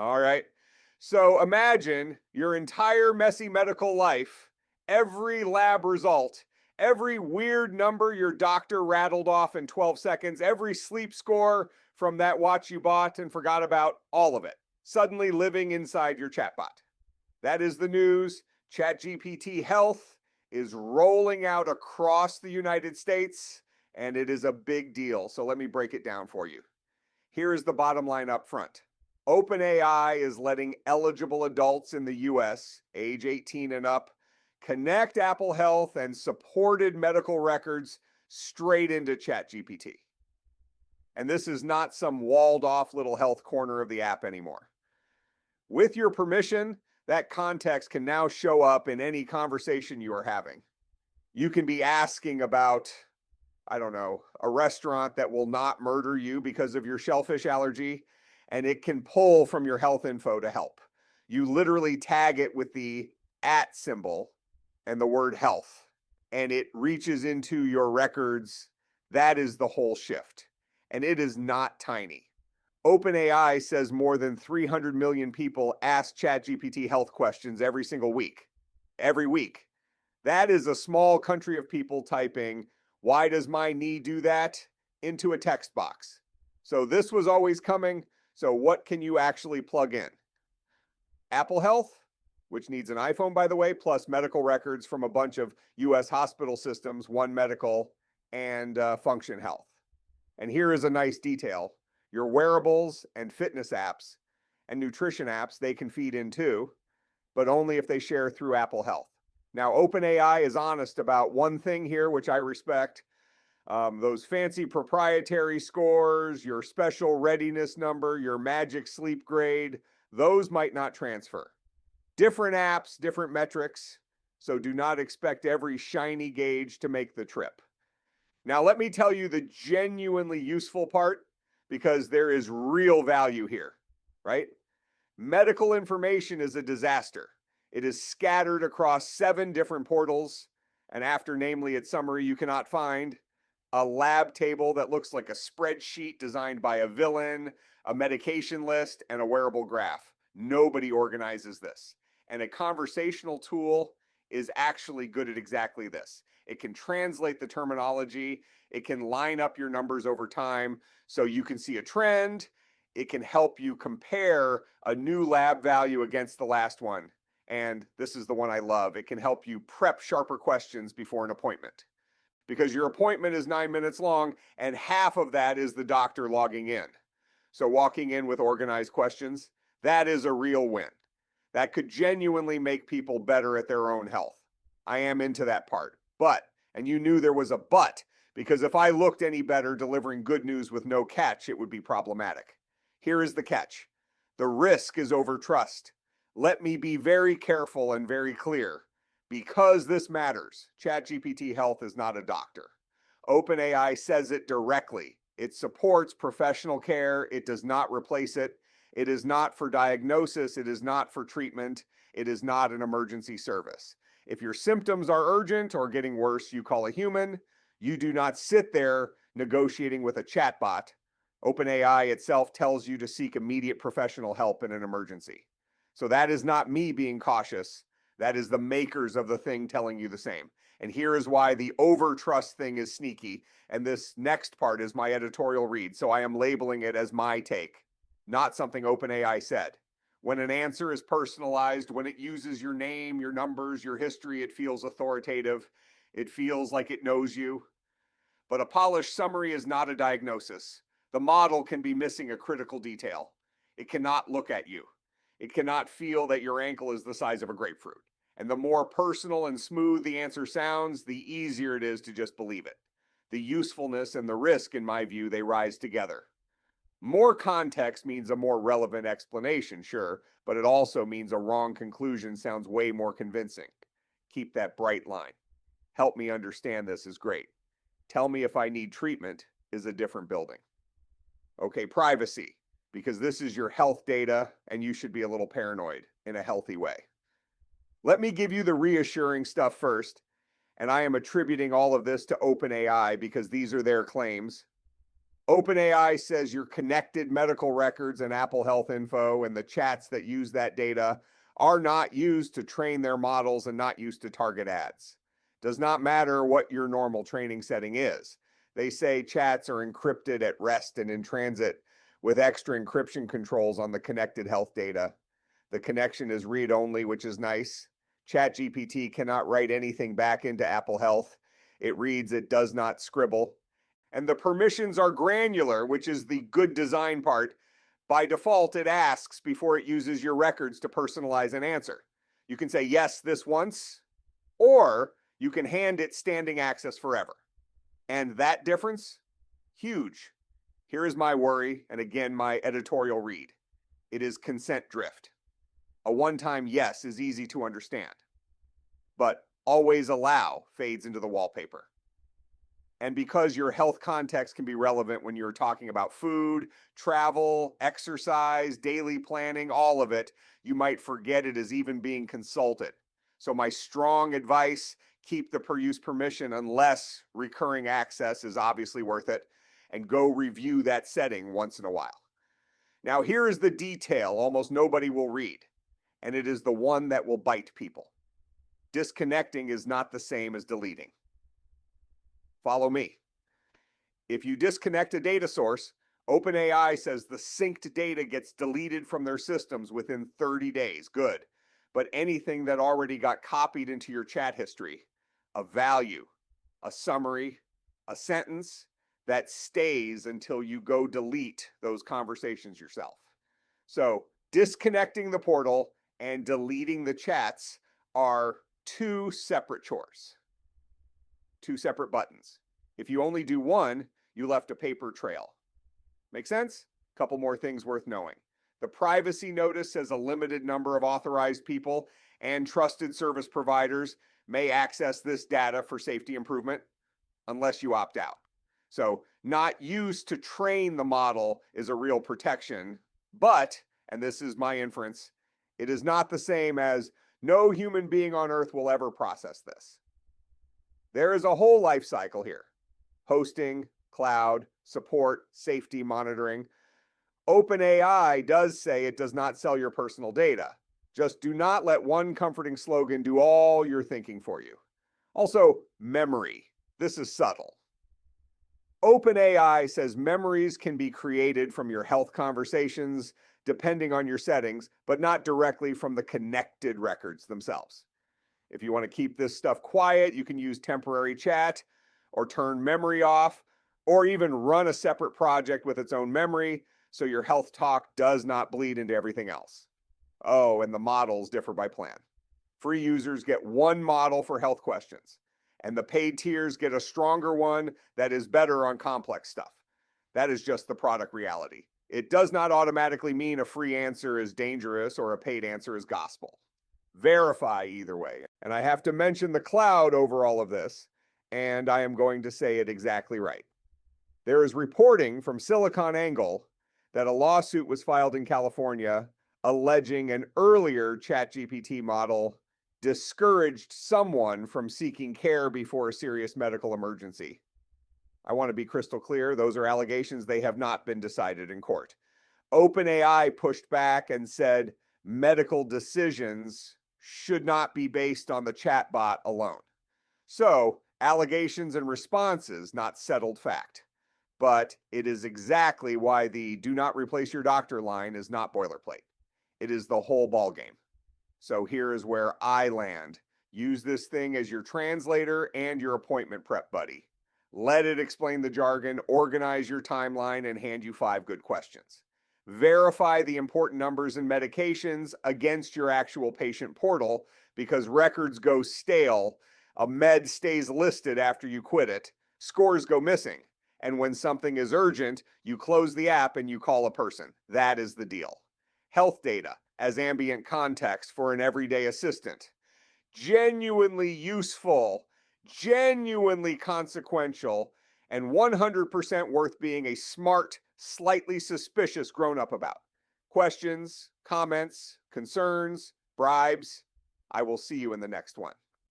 All right. So imagine your entire messy medical life, every lab result, every weird number your doctor rattled off in 12 seconds, every sleep score from that watch you bought and forgot about, all of it, suddenly living inside your chatbot. That is the news. ChatGPT Health is rolling out across the United States, and it is a big deal. So let me break it down for you. Here is the bottom line up front. OpenAI is letting eligible adults in the US, age 18 and up, connect Apple Health and supported medical records straight into ChatGPT. And this is not some walled off little health corner of the app anymore. With your permission, that context can now show up in any conversation you are having. You can be asking about, I don't know, a restaurant that will not murder you because of your shellfish allergy, and it can pull from your health info to help. You literally tag it with the at symbol and the word health, and it reaches into your records. That is the whole shift. And it is not tiny. OpenAI says more than 300 million people ask ChatGPT health questions every single week. Every week. That is a small country of people typing, "Why does my knee do that?" into a text box. So this was always coming. So what can you actually plug in? Apple Health, which needs an iPhone, by the way, plus medical records from a bunch of US hospital systems, One Medical and Function Health. And here is a nice detail. Your wearables and fitness apps and nutrition apps, they can feed in too, but only if they share through Apple Health. Now, OpenAI is honest about one thing here, which I respect. Those fancy proprietary scores, your special readiness number, your magic sleep grade, those might not transfer. Different apps, different metrics, so do not expect every shiny gauge to make the trip. Now, let me tell you the genuinely useful part, because there is real value here, right? Medical information is a disaster. It is scattered across 7 different portals, and after namely its summary, you cannot find a lab table that looks like a spreadsheet designed by a villain, a medication list, and a wearable graph. Nobody organizes this. And a conversational tool is actually good at exactly this. It can translate the terminology. It can line up your numbers over time so you can see a trend. It can help you compare a new lab value against the last one. And this is the one I love. It can help you prep sharper questions before an appointment, because your appointment is 9 minutes long and half of that is the doctor logging in. So walking in with organized questions, that is a real win. That could genuinely make people better at their own health. I am into that part. But, and you knew there was a but, because if I looked any better delivering good news with no catch, it would be problematic. Here is the catch. The risk is over trust. Let me be very careful and very clear. Because this matters, ChatGPT Health is not a doctor. OpenAI says it directly. It supports professional care. It does not replace it. It is not for diagnosis. It is not for treatment. It is not an emergency service. If your symptoms are urgent or getting worse, you call a human. You do not sit there negotiating with a chatbot. OpenAI itself tells you to seek immediate professional help in an emergency. So that is not me being cautious. That is the makers of the thing telling you the same. And here is why the over-trust thing is sneaky. And this next part is my editorial read. So I am labeling it as my take, not something OpenAI said. When an answer is personalized, when it uses your name, your numbers, your history, it feels authoritative. It feels like it knows you. But a polished summary is not a diagnosis. The model can be missing a critical detail. It cannot look at you. It cannot feel that your ankle is the size of a grapefruit. And the more personal and smooth the answer sounds, the easier it is to just believe it. The usefulness and the risk, in my view, they rise together. More context means a more relevant explanation, sure, but it also means a wrong conclusion sounds way more convincing. Keep that bright line. Help me understand this is great. Tell me if I need treatment is a different building. Okay, privacy, because this is your health data and you should be a little paranoid in a healthy way. Let me give you the reassuring stuff first, and I am attributing all of this to OpenAI because these are their claims. OpenAI says your connected medical records and Apple Health Info and the chats that use that data are not used to train their models and not used to target ads. Does not matter what your normal training setting is. They say chats are encrypted at rest and in transit with extra encryption controls on the connected health data. The connection is read-only, which is nice. ChatGPT cannot write anything back into Apple Health. It reads, it does not scribble. And the permissions are granular, which is the good design part. By default, it asks before it uses your records to personalize an answer. You can say yes this once, or you can hand it standing access forever. And that difference, huge. Here is my worry, and again, my editorial read. It is consent drift. A one-time yes is easy to understand, but always allow fades into the wallpaper. And because your health context can be relevant when you're talking about food, travel, exercise, daily planning, all of it, you might forget it is even being consulted. So my strong advice, keep the per use permission unless recurring access is obviously worth it, and go review that setting once in a while. Now here is the detail almost nobody will read, and it is the one that will bite people. Disconnecting is not the same as deleting. Follow me. If you disconnect a data source, OpenAI says the synced data gets deleted from their systems within 30 days. Good. But anything that already got copied into your chat history, a value, a summary, a sentence, that stays until you go delete those conversations yourself. So disconnecting the portal and deleting the chats are two separate chores. Two separate buttons. If you only do one, you left a paper trail. Make sense? A couple more things worth knowing. The privacy notice says a limited number of authorized people and trusted service providers may access this data for safety improvement unless you opt out. So not used to train the model is a real protection, but, and this is my inference, it is not the same as no human being on earth will ever process this. There is a whole life cycle here. Hosting, cloud, support, safety monitoring. OpenAI does say it does not sell your personal data. Just do not let one comforting slogan do all your thinking for you. Also, memory. This is subtle. OpenAI says memories can be created from your health conversations, depending on your settings, but not directly from the connected records themselves. If you want to keep this stuff quiet, you can use temporary chat or turn memory off, or even run a separate project with its own memory so your health talk does not bleed into everything else. Oh, and the models differ by plan. Free users get one model for health questions, and the paid tiers get a stronger one that is better on complex stuff. That is just the product reality. It does not automatically mean a free answer is dangerous or a paid answer is gospel. Verify either way. And I have to mention the cloud over all of this, and I am going to say it exactly right. There is reporting from SiliconANGLE that a lawsuit was filed in California alleging an earlier ChatGPT model discouraged someone from seeking care before a serious medical emergency. I want to be crystal clear, those are allegations. They have not been decided in court. OpenAI pushed back and said medical decisions should not be based on the chatbot alone. So, allegations and responses, not settled fact. But it is exactly why the do not replace your doctor line is not boilerplate. It is the whole ballgame. So here is where I land. Use this thing as your translator and your appointment prep buddy. Let it explain the jargon, organize your timeline, and hand you 5 good questions. Verify the important numbers and medications against your actual patient portal because records go stale. A med stays listed after you quit it. Scores go missing. And when something is urgent, you close the app and you call a person. That is the deal. Health data as ambient context for an everyday assistant. Genuinely useful, genuinely consequential, and 100% worth being a smart, slightly suspicious grown-up about. Questions, comments, concerns, bribes? I will see you in the next one.